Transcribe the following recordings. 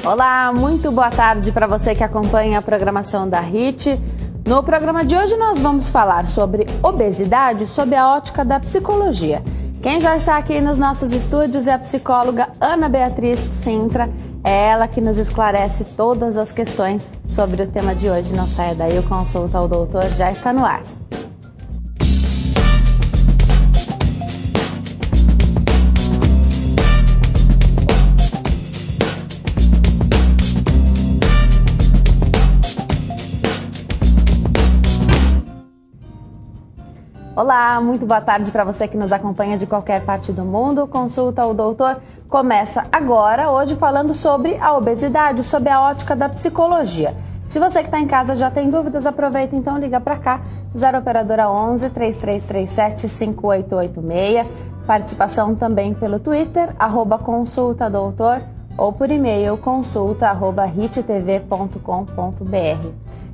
Olá, muito boa tarde para você que acompanha a programação da HIT. No programa de hoje nós vamos falar sobre obesidade sob a ótica da psicologia. Quem já está aqui nos nossos estúdios é a psicóloga Ana Beatriz Sintra. É ela que nos esclarece todas as questões sobre o tema de hoje. Não saia daí, o Consulta ao Doutor já está no ar. Olá, muito boa tarde para você que nos acompanha de qualquer parte do mundo. Consulta o Doutor começa agora, hoje falando sobre a obesidade, sob a ótica da psicologia. Se você que está em casa já tem dúvidas, aproveita então, liga para cá, 0 operadora 11 3337 5886. Participação também pelo Twitter, @consultadoutor, ou por e-mail, consulta@hittv.com.br.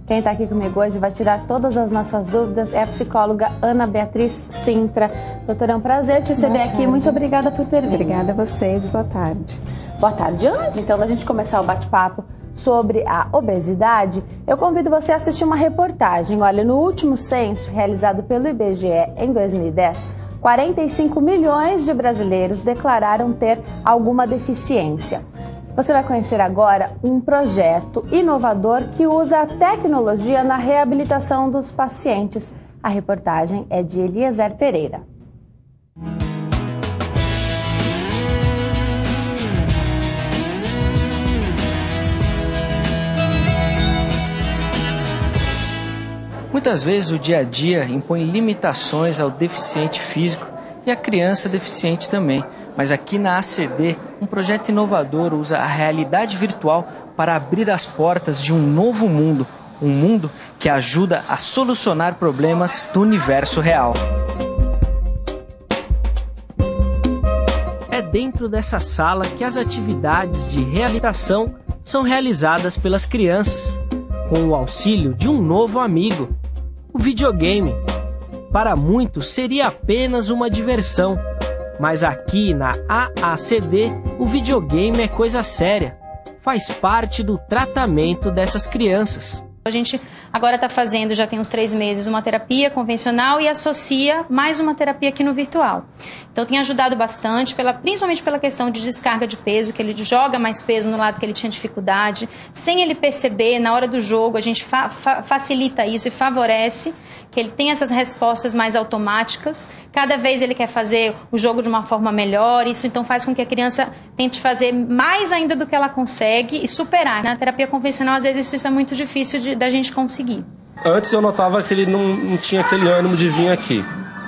Quem está aqui comigo hoje vai tirar todas as nossas dúvidas é a psicóloga Ana Beatriz Sintra. Doutora, é um prazer te receber aqui. Muito obrigada por ter vindo. Obrigada a vocês. Boa tarde. Boa tarde. Antes, então, da gente começar o bate-papo sobre a obesidade, eu convido você a assistir uma reportagem. Olha, no último censo realizado pelo IBGE em 2010, 45 milhões de brasileiros declararam ter alguma deficiência. Você vai conhecer agora um projeto inovador que usa a tecnologia na reabilitação dos pacientes. A reportagem é de Eliezer Pereira. Muitas vezes o dia a dia impõe limitações ao deficiente físico e à criança deficiente também. Mas aqui na ACD, um projeto inovador usa a realidade virtual para abrir as portas de um novo mundo. Um mundo que ajuda a solucionar problemas do universo real. É dentro dessa sala que as atividades de reabilitação são realizadas pelas crianças, com o auxílio de um novo amigo, o videogame. Para muitos seria apenas uma diversão. Mas aqui na AACD, o videogame é coisa séria. Faz parte do tratamento dessas crianças. A gente agora está fazendo, já tem uns 3 meses, uma terapia convencional e associa mais uma terapia aqui no virtual. Então tem ajudado bastante, principalmente pela questão de descarga de peso, que ele joga mais peso no lado que ele tinha dificuldade. Sem ele perceber, na hora do jogo, a gente facilita isso e favorece que ele tenha essas respostas mais automáticas. Cada vez ele quer fazer o jogo de uma forma melhor, isso então faz com que a criança tente fazer mais ainda do que ela consegue e superar. Na terapia convencional, às vezes, isso é muito difícil da gente conseguir. Antes eu notava que ele não tinha aquele ânimo de vir aqui,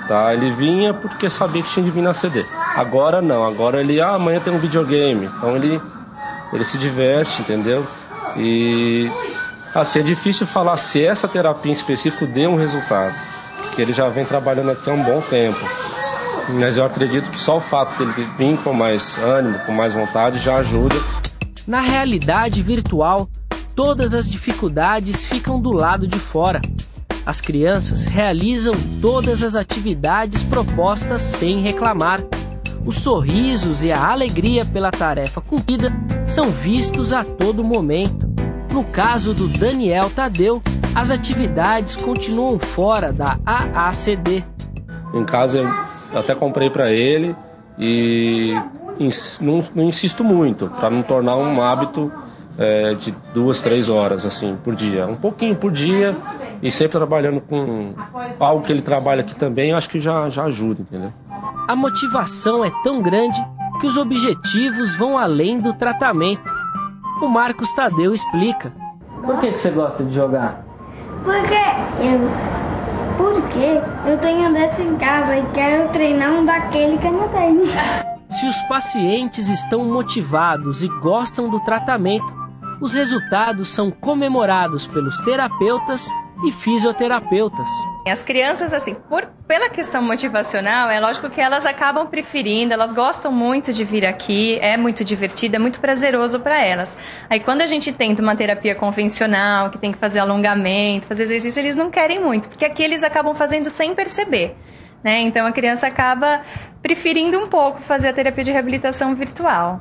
tá? Ele vinha porque sabia que tinha de vir na CD. Agora não, agora ele, amanhã tem um videogame, então ele se diverte, entendeu? E assim, é difícil falar se essa terapia em específico deu um resultado, porque ele já vem trabalhando aqui há um bom tempo. Mas eu acredito que só o fato dele vir com mais ânimo, com mais vontade, já ajuda. Na realidade virtual, todas as dificuldades ficam do lado de fora. As crianças realizam todas as atividades propostas sem reclamar. Os sorrisos e a alegria pela tarefa cumprida são vistos a todo momento. No caso do Daniel Tadeu, as atividades continuam fora da AACD. Em casa eu até comprei para ele e não insisto muito, para não tornar um hábito de 2, 3 horas assim, por dia. Um pouquinho por dia e sempre trabalhando com algo que ele trabalha aqui também, eu acho que já ajuda, entendeu? A motivação é tão grande que os objetivos vão além do tratamento. O Marcos Tadeu explica. Por que você gosta de jogar? Porque eu tenho desse em casa e quero treinar um daquele que eu não tenho. Se os pacientes estão motivados e gostam do tratamento, os resultados são comemorados pelos terapeutas e fisioterapeutas. As crianças, assim, pela questão motivacional, é lógico que elas acabam preferindo, elas gostam muito de vir aqui, é muito divertido, é muito prazeroso para elas. Aí quando a gente tenta uma terapia convencional, que tem que fazer alongamento, fazer exercício, eles não querem muito, porque aqui eles acabam fazendo sem perceber, né? Então a criança acaba preferindo um pouco fazer a terapia de reabilitação virtual.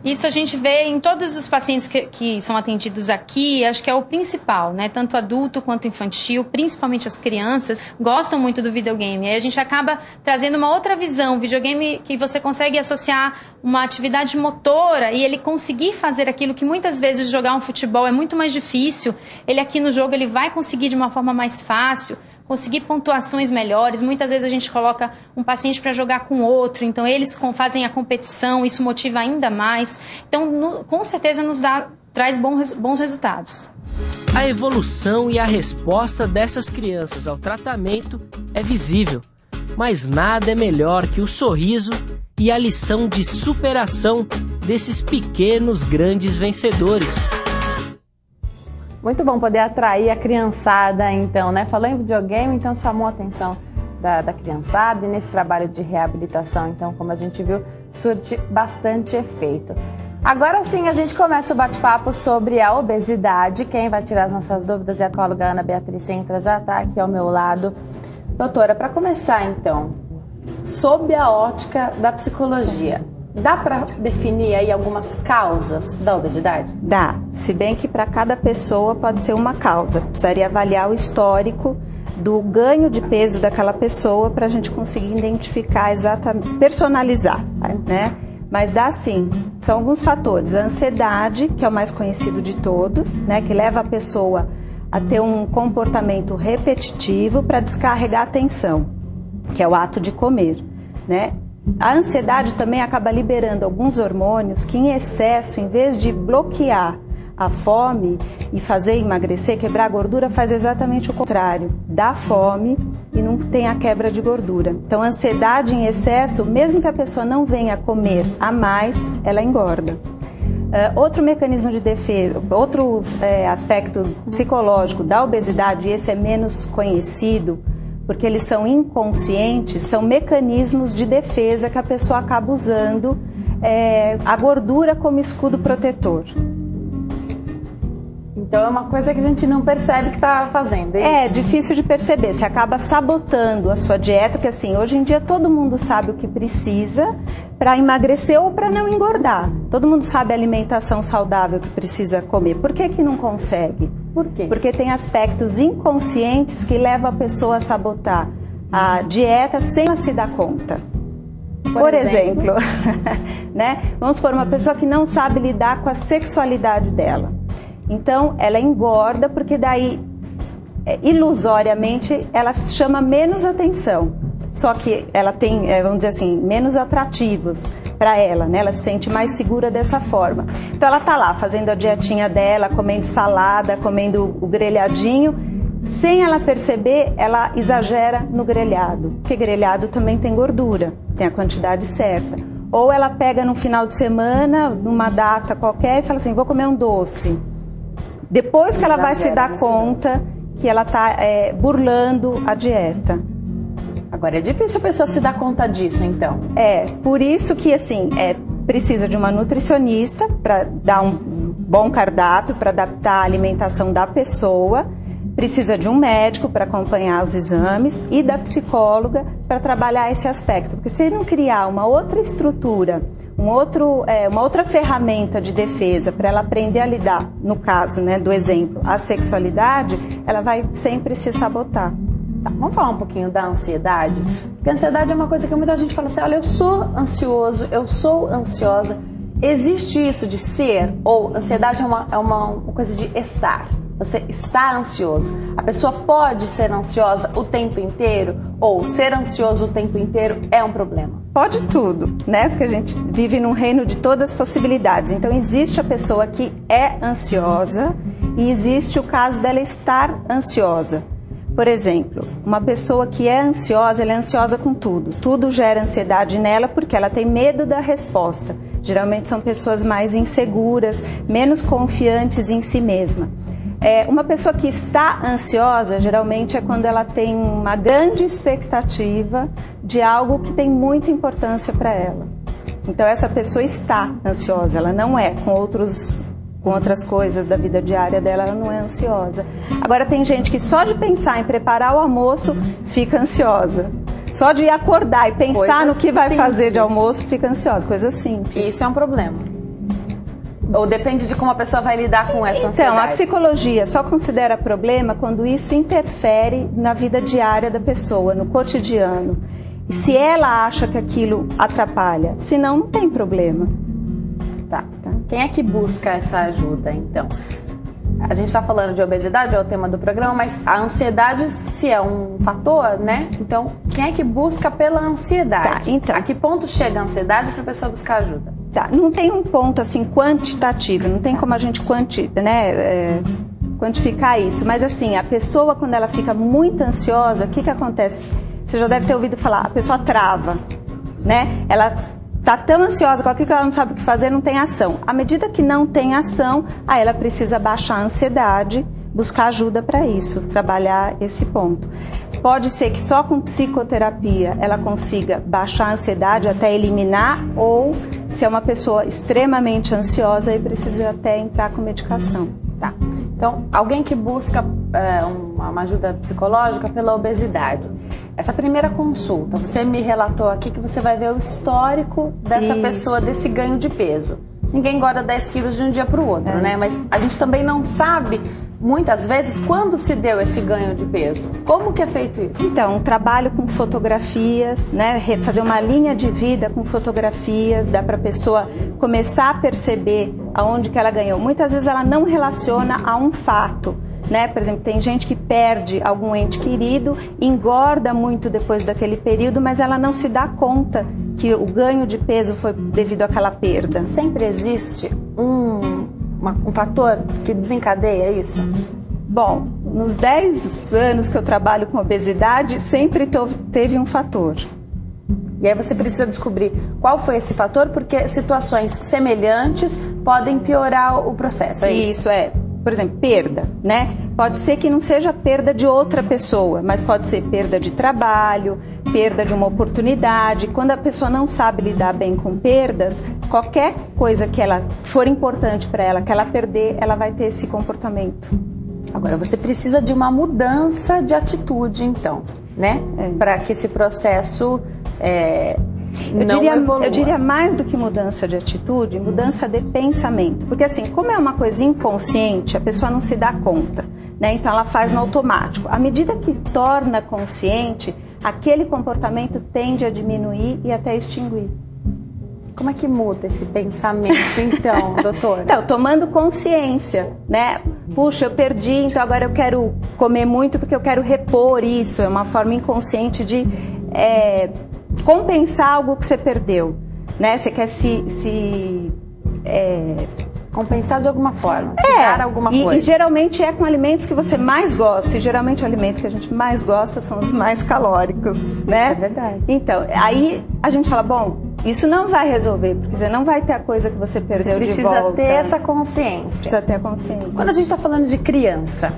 Isso a gente vê em todos os pacientes que são atendidos aqui, acho que é o principal, né? Tanto adulto quanto infantil, principalmente as crianças, gostam muito do videogame. Aí a gente acaba trazendo uma outra visão, videogame que você consegue associar uma atividade motora e ele conseguir fazer aquilo que muitas vezes jogar um futebol é muito mais difícil. Ele aqui no jogo ele vai conseguir de uma forma mais fácil, conseguir pontuações melhores. Muitas vezes a gente coloca um paciente para jogar com outro, então eles fazem a competição, isso motiva ainda mais. Então, com certeza traz bons resultados. A evolução e a resposta dessas crianças ao tratamento é visível, mas nada é melhor que o sorriso e a lição de superação desses pequenos grandes vencedores. Muito bom poder atrair a criançada, então, né? Falou em videogame, então chamou a atenção da criançada e nesse trabalho de reabilitação, então, como a gente viu, surte bastante efeito. Agora sim, a gente começa o bate-papo sobre a obesidade. Quem vai tirar as nossas dúvidas é a psicóloga Ana Beatriz Sintra, já está aqui ao meu lado. Doutora, para começar, então, sob a ótica da psicologia, dá para definir aí algumas causas da obesidade? Dá, se bem que para cada pessoa pode ser uma causa. Precisaria avaliar o histórico do ganho de peso daquela pessoa para a gente conseguir identificar exatamente, personalizar, né? Mas dá sim, são alguns fatores. A ansiedade, que é o mais conhecido de todos, né? Que leva a pessoa a ter um comportamento repetitivo para descarregar a tensão, que é o ato de comer, né? A ansiedade também acaba liberando alguns hormônios que, em excesso, em vez de bloquear a fome e fazer emagrecer, quebrar a gordura, faz exatamente o contrário. Dá fome e não tem a quebra de gordura. Então, a ansiedade em excesso, mesmo que a pessoa não venha comer a mais, ela engorda. Outro mecanismo de defesa, outro aspecto psicológico da obesidade, e esse é menos conhecido, porque eles são inconscientes, são mecanismos de defesa que a pessoa acaba usando a gordura como escudo protetor. Então é uma coisa que a gente não percebe que está fazendo. É difícil de perceber, você acaba sabotando a sua dieta, porque assim, hoje em dia todo mundo sabe o que precisa para emagrecer ou para não engordar. Todo mundo sabe a alimentação saudável que precisa comer. Por que que não consegue? Por quê? Porque tem aspectos inconscientes que levam a pessoa a sabotar a dieta sem ela se dar conta. Por exemplo, né? Vamos supor uma pessoa que não sabe lidar com a sexualidade dela. Então, ela engorda porque daí, ilusoriamente, ela chama menos atenção. Só que ela tem, vamos dizer assim, menos atrativos para ela, né? Ela se sente mais segura dessa forma. Então, ela tá lá fazendo a dietinha dela, comendo salada, comendo o grelhadinho. Sem ela perceber, ela exagera no grelhado. Porque grelhado também tem gordura, tem a quantidade certa. Ou ela pega no final de semana, numa data qualquer, e fala assim, vou comer um doce. Depois que ela vai se dar conta que ela está burlando a dieta. Agora é difícil a pessoa se dar conta disso, então. Por isso que assim, precisa de uma nutricionista para dar um bom cardápio, para adaptar a alimentação da pessoa. Precisa de um médico para acompanhar os exames e da psicóloga para trabalhar esse aspecto. Porque se não criar uma outra estrutura, uma outra ferramenta de defesa para ela aprender a lidar, no caso, né, do exemplo, a sexualidade, ela vai sempre se sabotar. Tá, vamos falar um pouquinho da ansiedade? Porque a ansiedade é uma coisa que muita gente fala assim, olha, eu sou ansioso, eu sou ansiosa. Existe isso de ser ou ansiedade é uma coisa de estar? Você está ansioso. A pessoa pode ser ansiosa o tempo inteiro ou ser ansioso o tempo inteiro é um problema? Pode tudo, né? Porque a gente vive num reino de todas as possibilidades. Então existe a pessoa que é ansiosa e existe o caso dela estar ansiosa. Por exemplo, uma pessoa que é ansiosa, ela é ansiosa com tudo. Tudo gera ansiedade nela porque ela tem medo da resposta. Geralmente são pessoas mais inseguras, menos confiantes em si mesma. Uma pessoa que está ansiosa, geralmente é quando ela tem uma grande expectativa de algo que tem muita importância para ela. Então essa pessoa está ansiosa, ela não é com outras coisas da vida diária dela, ela não é ansiosa. Agora tem gente que só de pensar em preparar o almoço fica ansiosa. Só de acordar e pensar no que vai fazer de almoço fica ansiosa, coisa simples. Isso é um problema. Ou depende de como a pessoa vai lidar com essa ansiedade? Então, a psicologia só considera problema quando isso interfere na vida diária da pessoa, no cotidiano. E se ela acha que aquilo atrapalha, senão não tem problema. Tá. Quem é que busca essa ajuda, então? A gente está falando de obesidade, é o tema do programa, mas a ansiedade, se é um fator, né? Então, quem é que busca pela ansiedade? Tá, então. A que ponto chega a ansiedade para a pessoa buscar ajuda? Tá, não tem um ponto assim quantitativo, não tem como a gente quantificar isso, mas assim, a pessoa quando ela fica muito ansiosa, o que acontece? Você já deve ter ouvido falar, a pessoa trava, né? Ela tá tão ansiosa com aquilo que ela não sabe o que fazer, não tem ação. À medida que não tem ação, aí ela precisa baixar a ansiedade, buscar ajuda para isso, trabalhar esse ponto. Pode ser que só com psicoterapia ela consiga baixar a ansiedade até eliminar, ou se é uma pessoa extremamente ansiosa, aí precisa até entrar com medicação. Tá. Então, alguém que busca uma ajuda psicológica pela obesidade. Essa primeira consulta, você me relatou aqui que você vai ver o histórico dessa pessoa, desse ganho de peso. Ninguém engorda 10 quilos de um dia para o outro, né? Mas a gente também não sabe, muitas vezes, quando se deu esse ganho de peso. Como que é feito isso? Então, um trabalho com fotografias, né? Fazer uma linha de vida com fotografias, dá para a pessoa começar a perceber aonde que ela ganhou. Muitas vezes ela não relaciona a um fato, né? Por exemplo, tem gente que perde algum ente querido, engorda muito depois daquele período, mas ela não se dá conta que o ganho de peso foi devido àquela perda. Sempre existe um fator que desencadeia isso? Bom, nos 10 anos que eu trabalho com obesidade, sempre teve um fator. E aí você precisa descobrir qual foi esse fator, porque situações semelhantes podem piorar o processo, é isso? Isso, é. Por exemplo, perda, né? Pode ser que não seja perda de outra pessoa, mas pode ser perda de trabalho, perda de uma oportunidade. Quando a pessoa não sabe lidar bem com perdas, qualquer coisa que ela for importante para ela, que ela perder, ela vai ter esse comportamento. Agora, você precisa de uma mudança de atitude, então, né? Para que esse processo eu diria mais do que mudança de atitude, mudança de pensamento. Porque assim, como é uma coisa inconsciente, a pessoa não se dá conta, né? Então ela faz no automático. À medida que torna consciente, aquele comportamento tende a diminuir e até extinguir. Como é que muda esse pensamento, então, doutora? Então, tomando consciência, né? Puxa, eu perdi, então agora eu quero comer muito porque eu quero repor isso. É uma forma inconsciente de compensar algo que você perdeu, né? Você quer compensar de alguma forma, dar alguma coisa. E geralmente é com alimentos que você mais gosta, e geralmente o alimento que a gente mais gosta são os mais calóricos, né? É verdade. Então, aí a gente fala, bom, isso não vai resolver, porque você não vai ter a coisa que você perdeu de volta. Precisa ter essa consciência. Precisa ter a consciência. Quando a gente está falando de criança,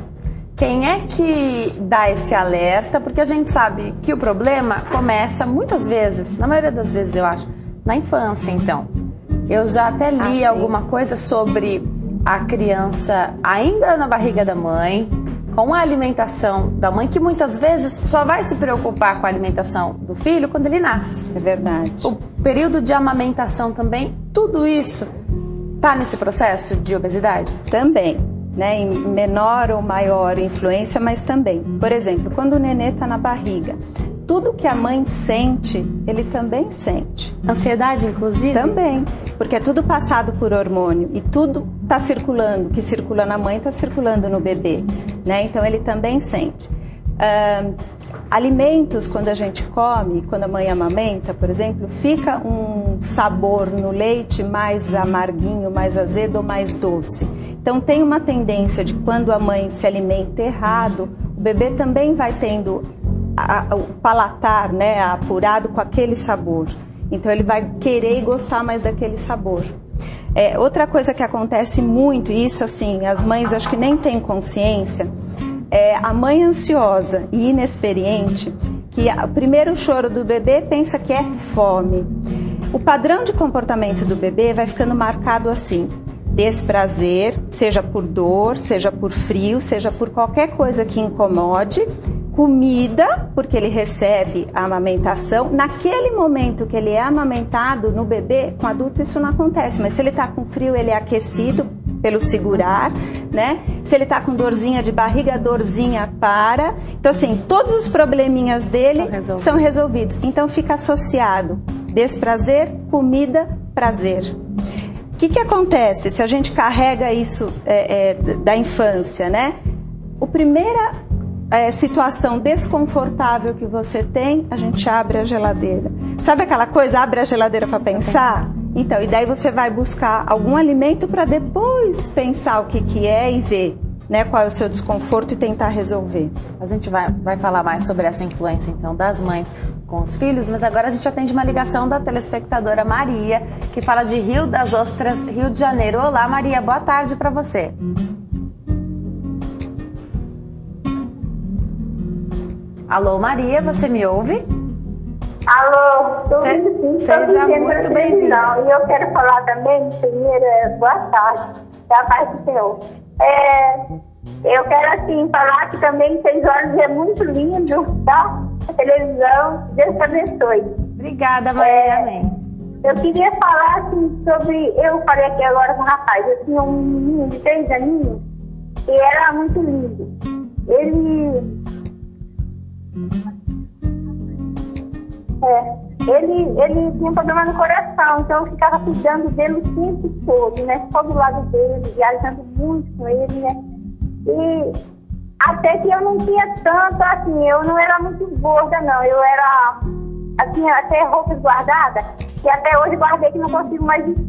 quem é que dá esse alerta? Porque a gente sabe que o problema começa muitas vezes, na maioria das vezes eu acho, na infância, então. Eu já até li alguma coisa sobre a criança ainda na barriga da mãe, com a alimentação da mãe, que muitas vezes só vai se preocupar com a alimentação do filho quando ele nasce. É verdade. O período de amamentação também, tudo isso está nesse processo de obesidade? Também, né? Em menor ou maior influência, mas também. Por exemplo, quando o nenê está na barriga, tudo que a mãe sente, ele também sente. Ansiedade, inclusive? Também, porque é tudo passado por hormônio e tudo está circulando, o que circula na mãe está circulando no bebê, né? Então ele também sente. Alimentos, quando a gente come, quando a mãe amamenta, por exemplo, fica um sabor no leite mais amarguinho, mais azedo ou mais doce. Então tem uma tendência de quando a mãe se alimenta errado, o bebê também vai tendo o palatar, né, apurado com aquele sabor. Então ele vai querer e gostar mais daquele sabor. Outra coisa que acontece muito, e isso assim, as mães acho que nem têm consciência, a mãe ansiosa e inexperiente, que o primeiro choro do bebê pensa que é fome. O padrão de comportamento do bebê vai ficando marcado assim: desprazer, seja por dor, seja por frio, seja por qualquer coisa que incomode, comida, porque ele recebe a amamentação. Naquele momento que ele é amamentado, no bebê, com adulto isso não acontece, mas se ele está com frio, ele é aquecido pelo segurar, né? Se ele está com dorzinha de barriga, a dorzinha para. Então, assim, todos os probleminhas dele são resolvidos. Então, fica associado desprazer, comida, prazer. O que acontece se a gente carrega isso da infância, né? A primeira situação desconfortável que você tem, a gente abre a geladeira. Sabe aquela coisa, abre a geladeira para pensar? Então, e daí você vai buscar algum alimento para depois pensar o que é e ver, né, qual é o seu desconforto e tentar resolver. A gente vai falar mais sobre essa influência, então, das mães com os filhos, mas agora a gente atende uma ligação da telespectadora Maria, que fala de Rio das Ostras, Rio de Janeiro. Olá, Maria, boa tarde para você. Alô, Maria, você me ouve? Alô, estou ouvindo sim. Seja muito bem-vinda. E eu quero falar também, primeiro, boa tarde, da paz do Senhor. Eu quero, assim, falar que também 6 horas é muito lindo, tá? A televisão, Deus te abençoe. Obrigada, Maria, amém. Eu queria falar, assim, sobre... Eu falei aqui agora com o rapaz, eu tinha um menino de 3 aninhos e era muito lindo. Ele tinha problema no coração, então eu ficava cuidando dele o tempo todo, né? Só do lado dele, viajando muito com ele, né? E até que eu não tinha tanto, assim, eu não era muito gorda, não. Eu era, assim, até roupas guardadas, que até hoje guardei que não consigo mais vestir.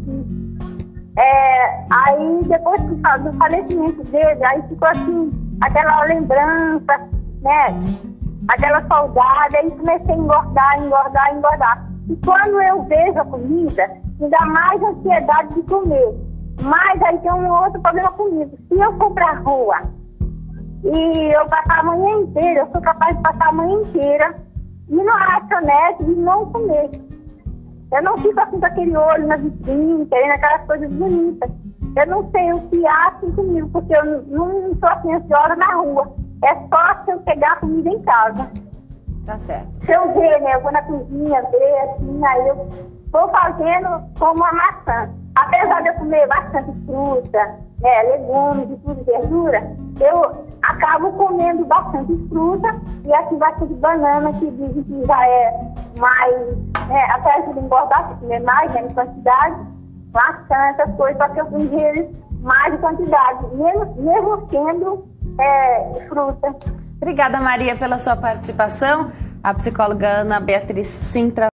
Aí, depois do falecimento dele, aí ficou, assim, aquela lembrança, né? Aquela saudade, aí comecei a engordar. E quando eu vejo a comida, me dá mais ansiedade de comer. Mas aí tem um outro problema comigo. Se eu for pra rua e eu passar a manhã inteira, eu sou capaz de passar a manhã inteira e na lanchonete e não comer. Eu não fico assim com aquele olho na vitrine, querendo aquelas coisas bonitas. Eu não sei o que há assim comigo, porque eu não sou assim ansiosa na rua. É só se eu pegar a comida em casa. Tá certo. Se eu ver, né? Eu vou na cozinha ver, assim, aí eu vou fazendo como a maçã. Apesar de eu comer bastante fruta, né, legumes e tudo, verdura, eu acabo comendo bastante fruta e assim bastante banana, que dizem que já é mais, né, até ajuda a engordar, se comer mais, né, em quantidade, maçã, essas coisas, só que eu ingiro mais de quantidade, mesmo sendo fruta. Obrigada, Maria, pela sua participação. A psicóloga Ana Beatriz Sintra